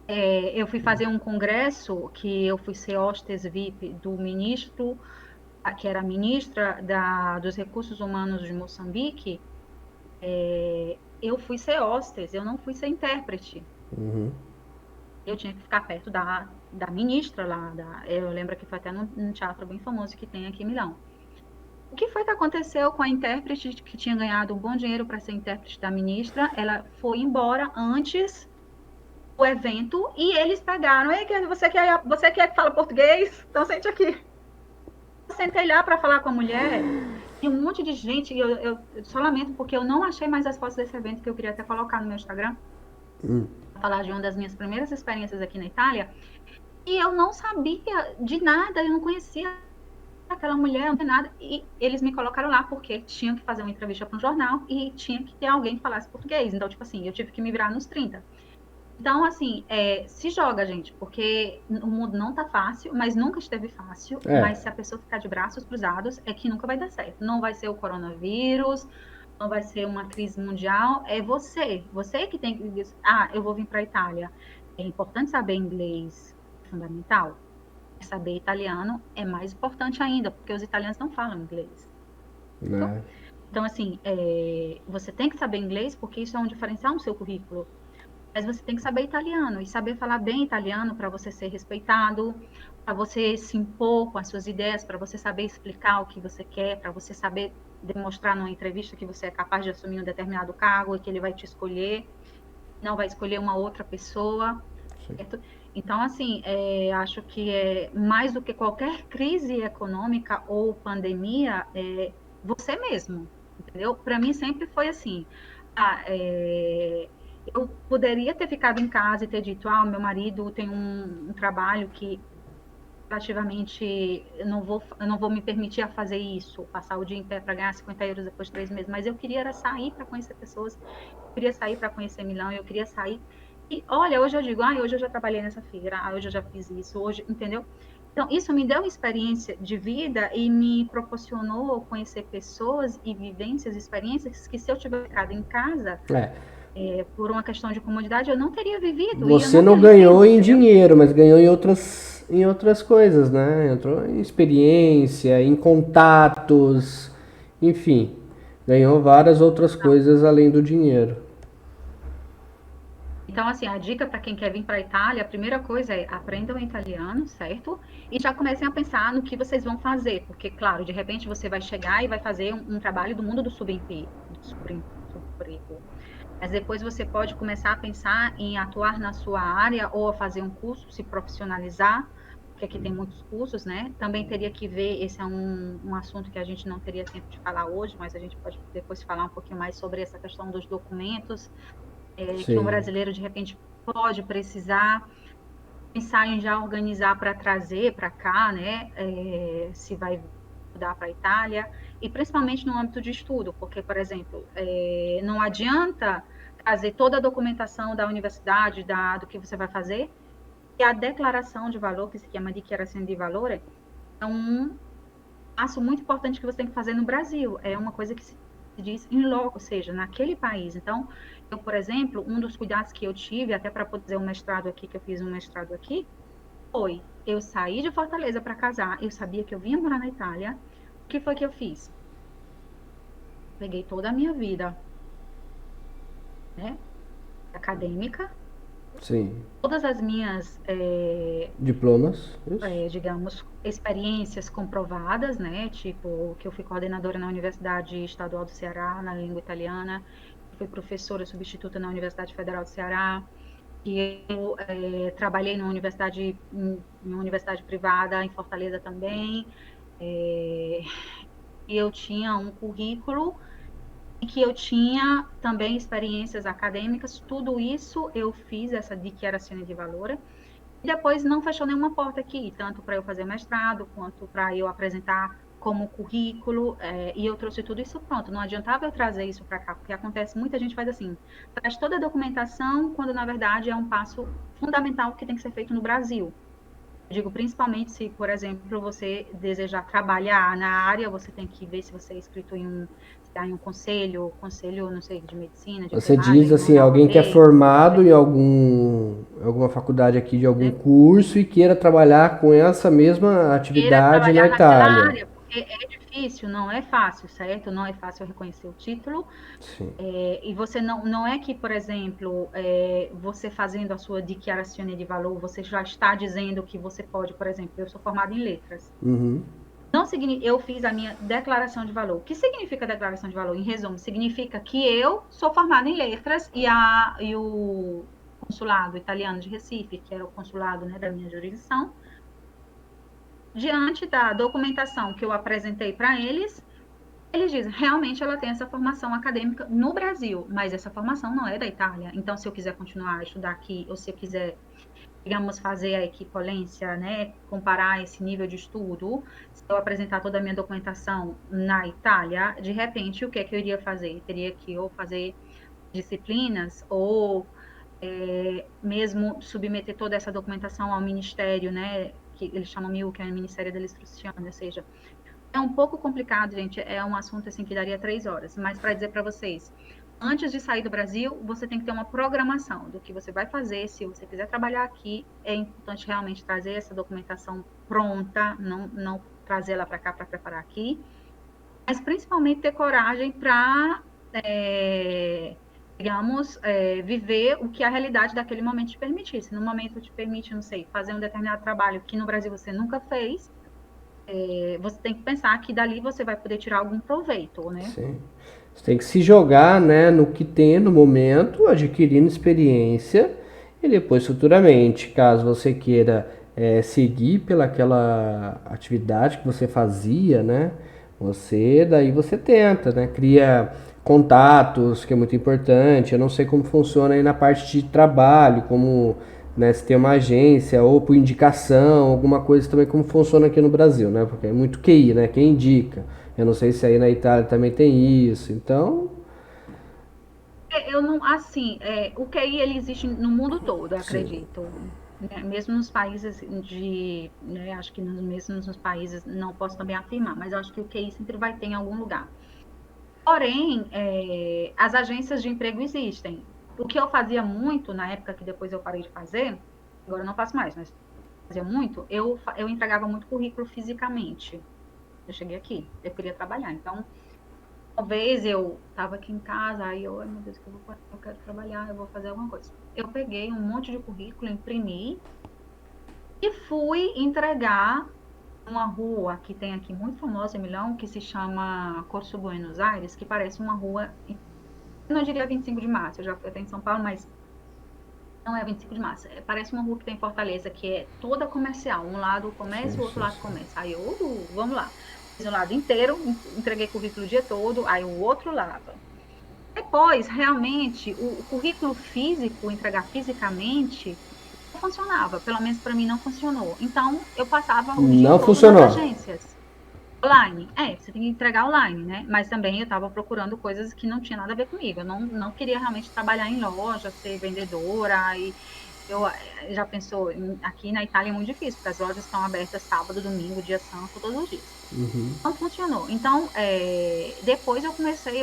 Eu fui fazer um congresso que eu fui ser hostess VIP do ministro, que era a ministra dos Recursos Humanos de Moçambique. Eu fui ser hostess, eu não fui ser intérprete. Eu tinha que ficar perto da ministra lá. Eu lembro que foi até num teatro bem famoso que tem aqui em Milão. O que foi que aconteceu com a intérprete que tinha ganhado um bom dinheiro para ser intérprete da ministra? Ela foi embora antes do evento e eles pegaram. Ei, você quer que fala português? Então sente aqui. Eu sentei lá para falar com a mulher e um monte de gente. E eu só lamento porque eu não achei mais as fotos desse evento que eu queria até colocar no meu Instagram. Falar de uma das minhas primeiras experiências aqui na Itália. E eu não sabia de nada, eu não conhecia aquela mulher, não tem nada. E eles me colocaram lá porque tinham que fazer uma entrevista para um jornal e tinha que ter alguém que falasse português. Então, tipo assim, eu tive que me virar nos 30. Então, assim, se joga, gente, porque o mundo não tá fácil, mas nunca esteve fácil. É. Mas se a pessoa ficar de braços cruzados, é que nunca vai dar certo. Não vai ser o coronavírus, não vai ser uma crise mundial, é você. Você que tem que dizer, eu vou vir para a Itália. É importante saber inglês, é fundamental. Saber italiano é mais importante ainda, porque os italianos não falam inglês. Certo? Né? Então, assim, você tem que saber inglês, porque isso é um diferencial no seu currículo. Mas você tem que saber italiano e saber falar bem italiano para você ser respeitado, para você se impor com as suas ideias, para você saber explicar o que você quer, para você saber demonstrar numa entrevista que você é capaz de assumir um determinado cargo e que ele vai te escolher, não vai escolher uma outra pessoa, Sim. certo? Então, assim, acho que mais do que qualquer crise econômica ou pandemia, você mesmo, entendeu? Para mim sempre foi assim. Ah, eu poderia ter ficado em casa e ter dito, meu marido tem um trabalho que relativamente eu não vou me permitir a fazer isso, passar o dia em pé para ganhar 50 euros depois de 3 meses, mas eu queria era sair para conhecer pessoas, eu queria sair para conhecer Milão, eu queria sair. E olha, hoje eu digo, hoje eu já trabalhei nessa feira, hoje eu já fiz isso, hoje, entendeu? Então, isso me deu experiência de vida e me proporcionou conhecer pessoas e vivências, experiências que se eu tivesse ficado em casa, É. por uma questão de comodidade, eu não teria vivido e eu Você não não me arrependo, ganhou em entendeu? dinheiro, mas ganhou em outras coisas, né? Entrou em experiência, em contatos, enfim. Ganhou várias outras coisas além do dinheiro. Então, assim, a dica para quem quer vir para a Itália, a primeira coisa é aprendam italiano, certo? E já comecem a pensar no que vocês vão fazer, porque, claro, de repente você vai chegar e vai fazer um trabalho do mundo do subemprego. Mas depois você pode começar a pensar em atuar na sua área ou a fazer um curso, se profissionalizar, porque aqui tem muitos cursos, né? Também teria que ver, esse é um assunto que a gente não teria tempo de falar hoje, mas a gente pode depois falar um pouquinho mais sobre essa questão dos documentos, que um Sim. brasileiro de repente pode precisar, pensar em já organizar para trazer para cá, né? Se vai mudar para a Itália, e principalmente no âmbito de estudo, porque, por exemplo, não adianta trazer toda a documentação da universidade, do que você vai fazer, e a declaração de valor, que se chama dichiarazione di valore, é um passo muito importante que você tem que fazer no Brasil. É uma coisa que se diz em loco, ou seja, naquele país. Então, eu, por exemplo, um dos cuidados que eu tive, até para poder fazer um mestrado aqui, que eu fiz um mestrado aqui, foi eu saí de Fortaleza para casar, eu sabia que eu vinha morar na Itália. O que foi que eu fiz? Peguei toda a minha vida, né, acadêmica, Sim. todas as minhas, Diplomas, isso? digamos, experiências comprovadas, né? Tipo, que eu fui coordenadora na Universidade Estadual do Ceará, na língua italiana, fui professora substituta na Universidade Federal do Ceará, e eu trabalhei em uma universidade privada em Fortaleza também, é, e eu tinha um currículo em que eu tinha também experiências acadêmicas, tudo isso eu fiz essa dichiarazione di valore, e depois não fechou nenhuma porta aqui, tanto para eu fazer mestrado, quanto para eu apresentar como currículo, e eu trouxe tudo isso pronto. Não adiantava eu trazer isso para cá, porque acontece, muita gente faz assim, traz toda a documentação, quando na verdade é um passo fundamental que tem que ser feito no Brasil. Eu digo, principalmente se, por exemplo, você desejar trabalhar na área, você tem que ver se você é inscrito em um conselho, não sei, de medicina, de Você enfermagem, diz ou assim, na alguém que é OAB, formado em alguma faculdade aqui de algum né? curso e queira trabalhar com essa mesma Queira atividade na trabalhar naquela Itália. área, porque é difícil, não é fácil, certo? Não é fácil reconhecer o título. Sim. E você não é que, por exemplo, você fazendo a sua dichiarazione de valor, você já está dizendo que você pode, por exemplo, eu sou formada em letras. Uhum. Não significa, eu fiz a minha declaração de valor. O que significa declaração de valor? Em resumo, significa que eu sou formada em letras e o consulado italiano de Recife, que era o consulado, né, da minha jurisdição, diante da documentação que eu apresentei para eles, eles dizem, realmente ela tem essa formação acadêmica no Brasil, mas essa formação não é da Itália. Então, se eu quiser continuar a estudar aqui, ou se eu quiser, digamos, fazer a equivalência, né, comparar esse nível de estudo, se eu apresentar toda a minha documentação na Itália, de repente, o que é que eu iria fazer? Teria que ou fazer disciplinas, ou mesmo submeter toda essa documentação ao ministério, né, que eles chamam MIU, que é o Ministério da Istruzione, ou seja, é um pouco complicado, gente. É um assunto assim que daria 3 horas. Mas para dizer para vocês, antes de sair do Brasil, você tem que ter uma programação do que você vai fazer. Se você quiser trabalhar aqui, é importante realmente trazer essa documentação pronta, não trazer ela para cá para preparar aqui. mas principalmente ter coragem para, digamos, viver o que a realidade daquele momento te permitir. Se no momento te permite, não sei, fazer um determinado trabalho que no Brasil você nunca fez, você tem que pensar que dali você vai poder tirar algum proveito, né? Sim. Você tem que se jogar, né, no que tem no momento, adquirindo experiência e depois futuramente, caso você queira seguir pelaquela atividade que você fazia, né, daí você tenta, né, cria contatos, que é muito importante. Eu não sei como funciona aí na parte de trabalho, como, né, se tem uma agência ou por indicação, alguma coisa também como funciona aqui no Brasil, né, porque é muito QI, né, quem indica. Eu não sei se aí na Itália também tem isso. Então, Eu não, assim, o QI ele existe no mundo todo, eu sim. acredito. Né? Mesmo nos países né, acho que mesmos nos países, não posso também afirmar, mas eu acho que o QI sempre vai ter em algum lugar. Porém, as agências de emprego existem. O que eu fazia muito na época que depois eu parei de fazer, agora eu não faço mais, mas fazia muito, eu entregava muito currículo fisicamente. Eu cheguei aqui, eu queria trabalhar, então uma vez eu estava aqui em casa, aí eu, ai meu Deus, o que eu vou fazer? Eu quero trabalhar, eu vou fazer alguma coisa. Eu peguei um monte de currículo, imprimi e fui entregar uma rua que tem aqui muito famosa em Milão, que se chama Corso Buenos Aires, que parece uma rua, eu não diria 25 de março, eu já fui até em São Paulo, mas não é 25 de março. Parece uma rua que tem em Fortaleza, que é toda comercial. Um lado comércio, Sim, o outro sim, lado sim. comércio. Aí eu, vamos lá. Fiz um lado inteiro, entreguei currículo o dia todo, aí o outro lado. Depois, realmente, o currículo físico, entregar fisicamente, não funcionava. Pelo menos para mim não funcionou. Então, eu passava o dia Não todo nas funcionou. agências. Online. Você tem que entregar online, né? Mas também eu estava procurando coisas que não tinha nada a ver comigo. Eu não queria realmente trabalhar em loja, ser vendedora. E eu já pensou, aqui na Itália é muito difícil, porque as lojas estão abertas sábado, domingo, dia santo, todos os dias. Não funcionou. Então, depois eu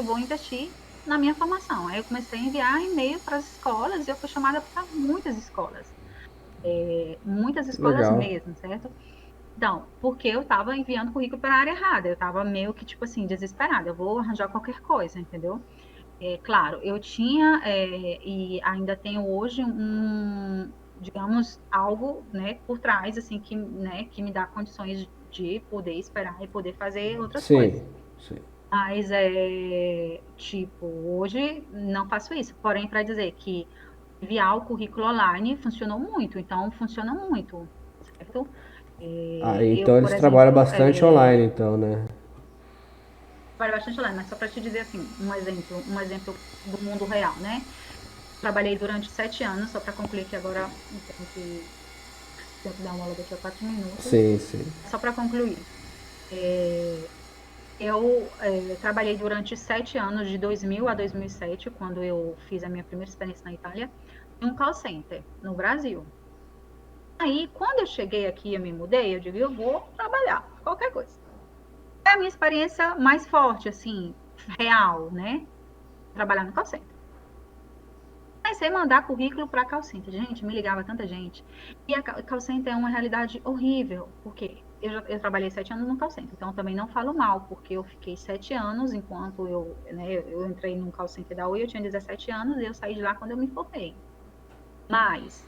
vou investir na minha formação. Aí eu comecei a enviar e-mail para as escolas e eu fui chamada para muitas escolas Legal. mesmo, certo? Então, porque eu estava enviando currículo para a área errada, eu estava meio que, tipo assim, desesperada, eu vou arranjar qualquer coisa, entendeu? Claro, eu tinha e ainda tenho hoje digamos, algo, né, por trás, assim, né, que me dá condições de poder esperar e poder fazer outras Sim, coisas. sim. Mas, tipo, hoje não faço isso. Porém, para dizer que enviar o currículo online funcionou muito, então funciona muito, certo? Ah, Eu, então por eles trabalham exemplo, bastante online, então, né? trabalho bastante online, mas só para te dizer assim, um exemplo do mundo real, né? Trabalhei durante 7 anos, só para concluir que agora tenho que dar uma aula daqui a 4 minutos. Sim, sim. Só para concluir, eu trabalhei durante 7 anos, de 2000 a 2007, quando eu fiz a minha primeira experiência na Itália, em um call center no Brasil. Aí, quando eu cheguei aqui, eu me mudei, eu digo, eu vou trabalhar, qualquer coisa. É a minha experiência mais forte, assim, real, né? Trabalhar no call center. Comecei a mandar currículo para call center. Gente, me ligava tanta gente. E a call center é uma realidade horrível, porque eu trabalhei 7 anos no call center, então eu também não falo mal, porque eu fiquei 7 anos enquanto eu entrei num call center da Oi, eu tinha 17 anos e eu saí de lá quando eu me formei. Mas,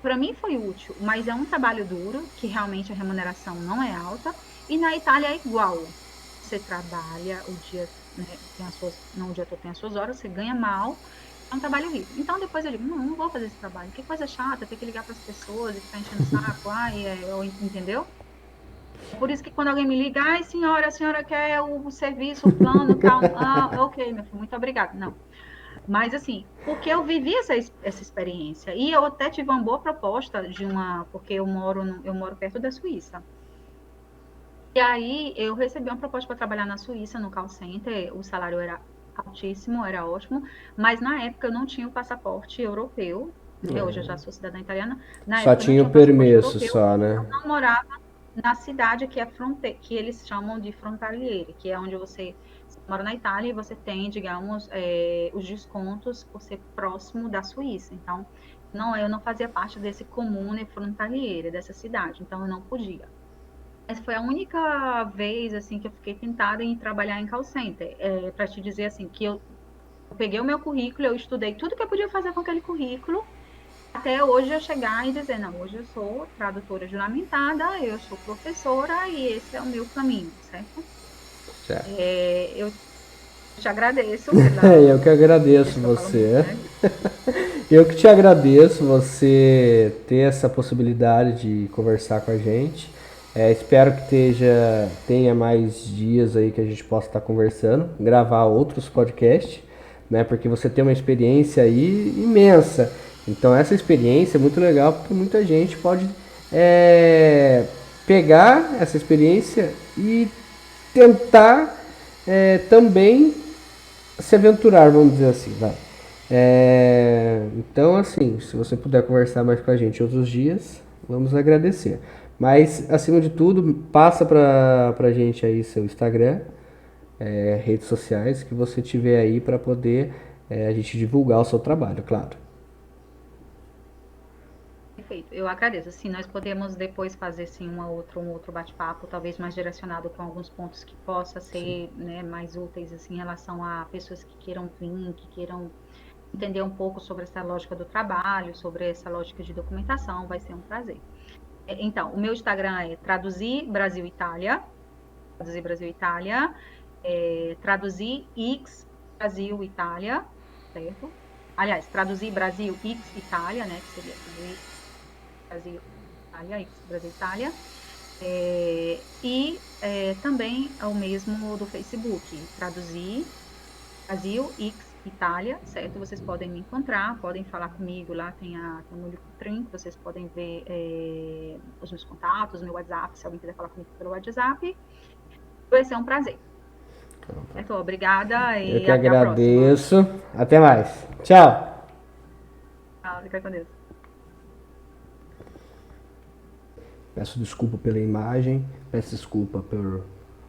para mim foi útil, mas é um trabalho duro, que realmente a remuneração não é alta, e na Itália é igual. Você trabalha o dia, né, não o dia todo tem as suas horas, você ganha mal, é um trabalho horrível. Então depois eu digo, não vou fazer esse trabalho, que coisa chata, ter que ligar para as pessoas e ficar enchendo o saco, entendeu? É por isso que quando alguém me liga, ai senhora, a senhora quer o serviço, o plano, tal, ok, meu filho, muito obrigada. Não. Mas, assim, porque eu vivi essa experiência. E eu até tive uma boa proposta porque eu moro perto da Suíça. E aí eu recebi uma proposta para trabalhar na Suíça, no call center. O salário era altíssimo, era ótimo, mas na época eu não tinha o passaporte europeu, né? Hoje eu já sou cidadã italiana. Na Só época eu não tinha tinha o o passaporte permesso europeu, só, né? eu não morava na cidade que eles chamam de frontaliere, que é onde você mora na Itália e você tem, digamos, os descontos por ser próximo da Suíça. Então, eu não fazia parte desse comune frontaliere, dessa cidade, então eu não podia. Essa foi a única vez, assim, que eu fiquei tentada em trabalhar em call center. Para te dizer, assim, que eu peguei o meu currículo, eu estudei tudo que eu podia fazer com aquele currículo, até hoje eu chegar e dizer, não, hoje eu sou tradutora juramentada, eu sou professora e esse é o meu caminho, certo? Certo. Eu te agradeço Eu que agradeço isso que eu falo muito, você. né? Eu que te agradeço você ter essa possibilidade de conversar com a gente. Espero que tenha mais dias aí que a gente possa estar conversando, gravar outros podcasts, né? Porque você tem uma experiência aí imensa. Então essa experiência é muito legal porque muita gente pode é, pegar essa experiência e tentar também se aventurar, vamos dizer assim, vai. Então, assim, se você puder conversar mais com a gente outros dias, vamos agradecer. Mas, acima de tudo, passa pra gente aí seu Instagram, redes sociais que você tiver aí para poder a gente divulgar o seu trabalho, claro. Perfeito, eu agradeço. Assim, nós podemos depois fazer sim um outro bate-papo, talvez mais direcionado com alguns pontos que possa Sim. ser, né, mais úteis assim, em relação a pessoas que queiram vir, que queiram entender um pouco sobre essa lógica do trabalho, sobre essa lógica de documentação, vai ser um prazer. Então, o meu Instagram é Traduzir Brasil Itália, Traduzir Brasil Itália, Traduzir X Brasil Itália, certo? Aliás, Traduzir Brasil X Itália, né, que seria Traduzir Brasil Itália, X Brasil Itália. Também é o mesmo do Facebook, Traduzir Brasil X Itália, certo? Vocês podem me encontrar, podem falar comigo, lá tem o meu Linktree, vocês podem ver os meus contatos, o meu WhatsApp, se alguém quiser falar comigo pelo WhatsApp. Vai ser um prazer. Certo? Obrigada Eu e que até a próxima. agradeço. Até mais. Tchau. Tchau, fica com Deus. Peço desculpa pela imagem, peço desculpa por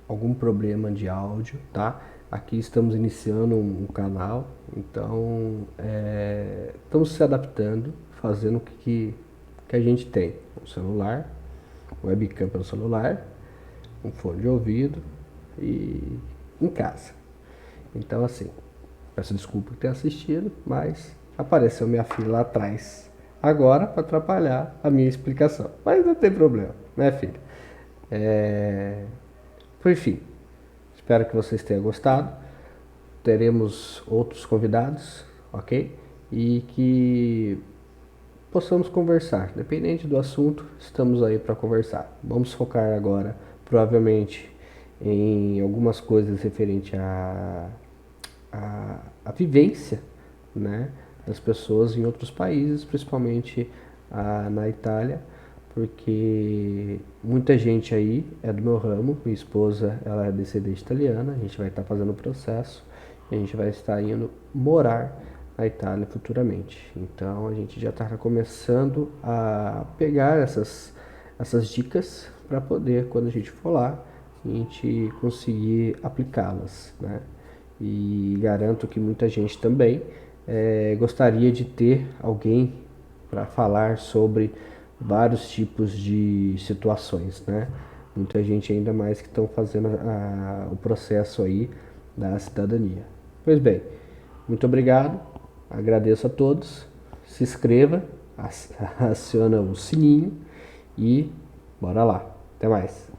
algum problema de áudio, tá? Aqui estamos iniciando um canal, então estamos se adaptando, fazendo o que a gente tem. Um celular, webcam pelo celular, um fone de ouvido e em casa. Então assim, peço desculpa por ter assistido, mas apareceu minha filha lá atrás agora para atrapalhar a minha explicação. Mas não tem problema, né, filha? É... Enfim, espero que vocês tenham gostado. Teremos outros convidados, ok? E que possamos conversar. Independente do assunto, estamos aí para conversar. Vamos focar agora, provavelmente, em algumas coisas referente à vivência, né, das pessoas em outros países, principalmente na Itália, porque muita gente aí é do meu ramo. Minha esposa, ela é descendente italiana, a gente vai estar fazendo o processo e a gente vai estar indo morar na Itália futuramente. Então a gente já está começando a pegar essas dicas para poder, quando a gente for lá, a gente conseguir aplicá-las, né? E garanto que muita gente também gostaria de ter alguém para falar sobre vários tipos de situações, né? Muita gente ainda mais que estão fazendo o processo aí da cidadania. Pois bem, muito obrigado, agradeço a todos, se inscreva, aciona o sininho e bora lá. Até mais.